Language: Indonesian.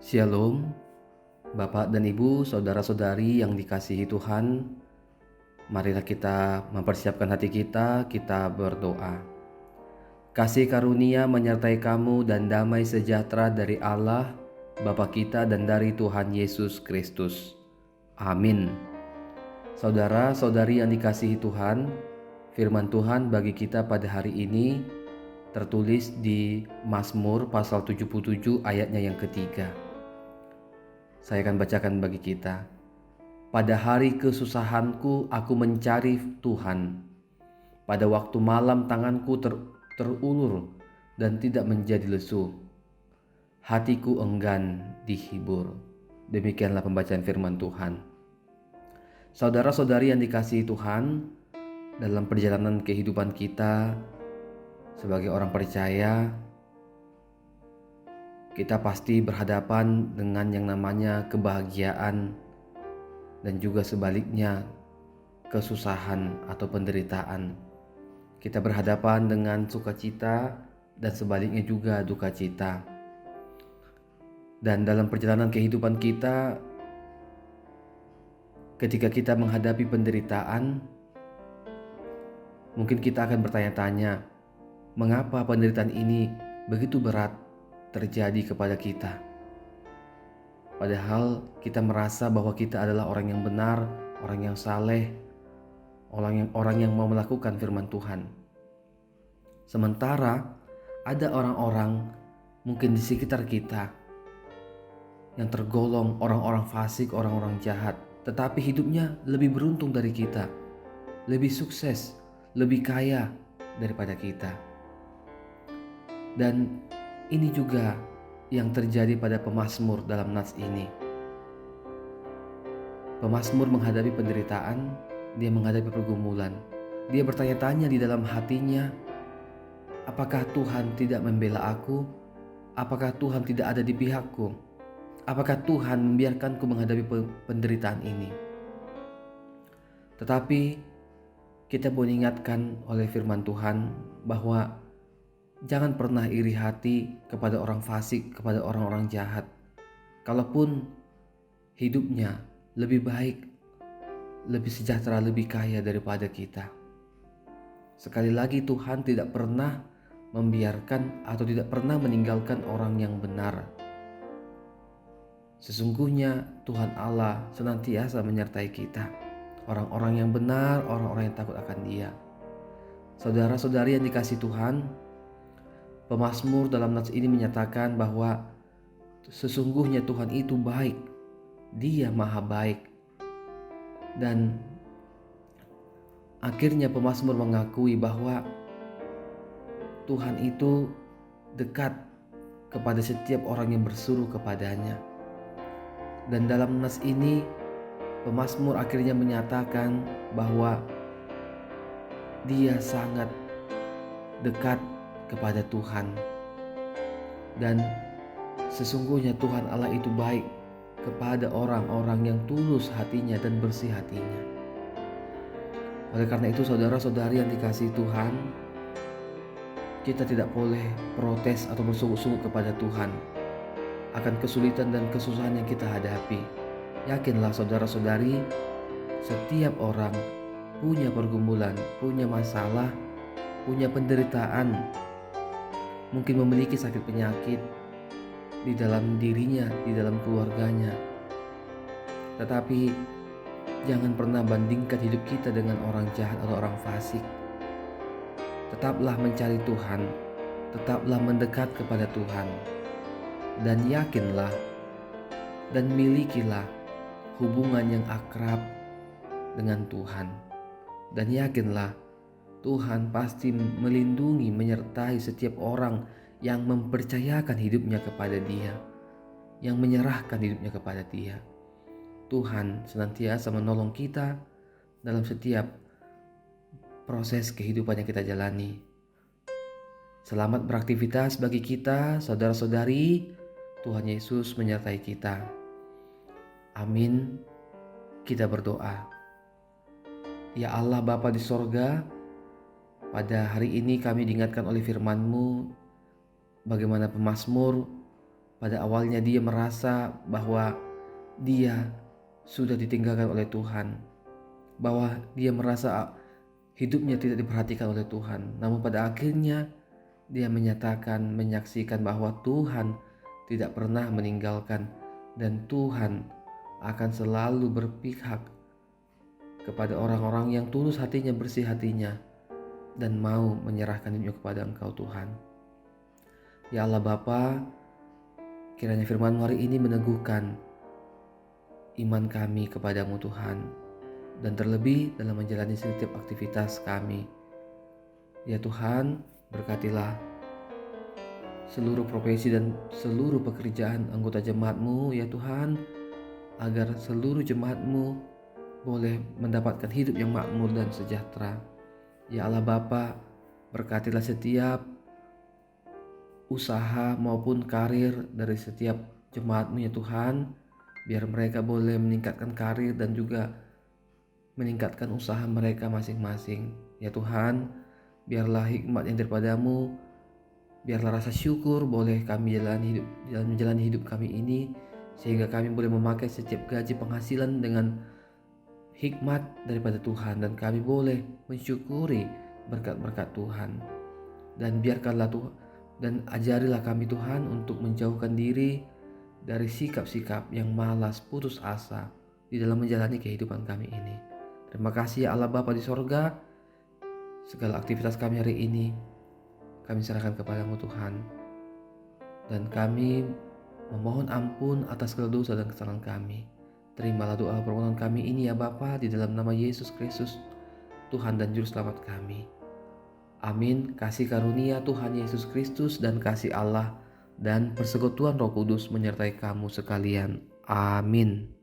Shalom, Bapak dan Ibu, saudara-saudari yang dikasihi Tuhan. Marilah kita mempersiapkan hati kita berdoa. Kasih karunia menyertai kamu dan damai sejahtera dari Allah, Bapa kita dan dari Tuhan Yesus Kristus. Amin. Saudara-saudari yang dikasihi Tuhan, firman Tuhan bagi kita pada hari ini tertulis di Mazmur pasal 77 ayatnya yang ketiga. Saya akan bacakan bagi kita. Pada hari kesusahanku aku mencari Tuhan. Pada waktu malam tanganku terulur dan tidak menjadi lesu. Hatiku enggan dihibur. Demikianlah pembacaan firman Tuhan. Saudara-saudari yang dikasihi Tuhan, dalam perjalanan kehidupan kita sebagai orang percaya, kita pasti berhadapan dengan yang namanya kebahagiaan dan juga sebaliknya kesusahan atau penderitaan. Kita berhadapan dengan sukacita dan sebaliknya juga duka cita. Dan dalam perjalanan kehidupan kita, ketika kita menghadapi penderitaan, mungkin kita akan bertanya-tanya, mengapa penderitaan ini begitu berat terjadi kepada kita? Padahal kita merasa bahwa kita adalah orang yang benar, orang yang saleh, orang yang mau melakukan firman Tuhan. Sementara ada orang-orang mungkin di sekitar kita yang tergolong orang-orang fasik, orang-orang jahat, tetapi hidupnya lebih beruntung dari kita, lebih sukses, lebih kaya daripada kita. Dan ini juga yang terjadi pada pemazmur dalam nats ini. Pemazmur menghadapi penderitaan, dia menghadapi pergumulan. Dia bertanya-tanya di dalam hatinya, apakah Tuhan tidak membela aku? Apakah Tuhan tidak ada di pihakku? Apakah Tuhan membiarkanku menghadapi penderitaan ini? Tetapi kita pun ingatkan oleh firman Tuhan bahwa jangan pernah iri hati kepada orang fasik, kepada orang-orang jahat. Kalaupun hidupnya lebih baik, lebih sejahtera, lebih kaya daripada kita. Sekali lagi, Tuhan tidak pernah membiarkan atau tidak pernah meninggalkan orang yang benar. Sesungguhnya Tuhan Allah senantiasa menyertai kita. Orang-orang yang benar, orang-orang yang takut akan Dia. Saudara-saudari yang dikasihi Tuhan, pemazmur dalam nats ini menyatakan bahwa sesungguhnya Tuhan itu baik. Dia maha baik. Dan akhirnya pemazmur mengakui bahwa Tuhan itu dekat kepada setiap orang yang berseru kepadanya. Dan dalam nas ini pemazmur akhirnya menyatakan bahwa dia sangat dekat kepada Tuhan. Dan sesungguhnya Tuhan Allah itu baik kepada orang-orang yang tulus hatinya dan bersih hatinya. Oleh karena itu, saudara-saudari yang dikasihi Tuhan, kita tidak boleh protes atau bersungguh-sungguh kepada Tuhan akan kesulitan dan kesusahan yang kita hadapi. Yakinlah saudara-saudari, setiap orang punya pergumulan, punya masalah, punya penderitaan, mungkin memiliki sakit penyakit di dalam dirinya, di dalam keluarganya. Tetapi jangan pernah bandingkan hidup kita dengan orang jahat atau orang fasik. Tetaplah mencari Tuhan, tetaplah mendekat kepada Tuhan, dan yakinlah dan milikilah hubungan yang akrab dengan Tuhan. Dan yakinlah Tuhan pasti melindungi, menyertai setiap orang yang mempercayakan hidupnya kepada Dia, yang menyerahkan hidupnya kepada Dia. Tuhan senantiasa menolong kita dalam setiap proses kehidupan yang kita jalani. Selamat beraktivitas bagi kita, saudara-saudari. Tuhan Yesus menyertai kita. Amin. Kita berdoa. Ya Allah Bapa di sorga, pada hari ini kami diingatkan oleh firman-Mu bagaimana pemazmur Pada awalnya dia merasa bahwa dia sudah ditinggalkan oleh Tuhan, bahwa dia merasa hidupnya tidak diperhatikan oleh Tuhan. Namun pada akhirnya dia menyatakan, menyaksikan bahwa Tuhan tidak pernah meninggalkan dan Tuhan akan selalu berpihak kepada orang-orang yang tulus hatinya, bersih hatinya, dan mau menyerahkan hidupnya kepada Engkau Tuhan. Ya Allah Bapa, kiranya firman hari ini meneguhkan iman kami kepadamu Tuhan, dan terlebih dalam menjalani setiap aktivitas kami. Ya Tuhan, berkatilah seluruh profesi dan seluruh pekerjaan anggota jemaat-Mu ya Tuhan, agar seluruh jemaat-Mu boleh mendapatkan hidup yang makmur dan sejahtera. Ya Allah Bapa, berkatilah setiap usaha maupun karir dari setiap jemaat-Mu ya Tuhan, biar mereka boleh meningkatkan karir dan juga meningkatkan usaha mereka masing-masing. Ya Tuhan, biarlah hikmat yang daripada-Mu, biarlah rasa syukur boleh kami menjalani hidup kami ini, sehingga kami boleh memakai setiap gaji penghasilan dengan hikmat daripada Tuhan, dan kami boleh mensyukuri berkat-berkat Tuhan. Dan biarkanlah Tuhan, dan ajarilah kami Tuhan untuk menjauhkan diri dari sikap-sikap yang malas, putus asa di dalam menjalani kehidupan kami ini. Terima kasih ya Allah Bapa di sorga, segala aktivitas kami hari ini kami serahkan kepadamu Tuhan, dan kami memohon ampun atas segala dosa dan kesalahan kami. Terimalah doa permohonan kami ini ya Bapa, di dalam nama Yesus Kristus, Tuhan dan Juru Selamat kami. Amin. Kasih karunia Tuhan Yesus Kristus dan kasih Allah dan persekutuan Roh Kudus menyertai kamu sekalian. Amin.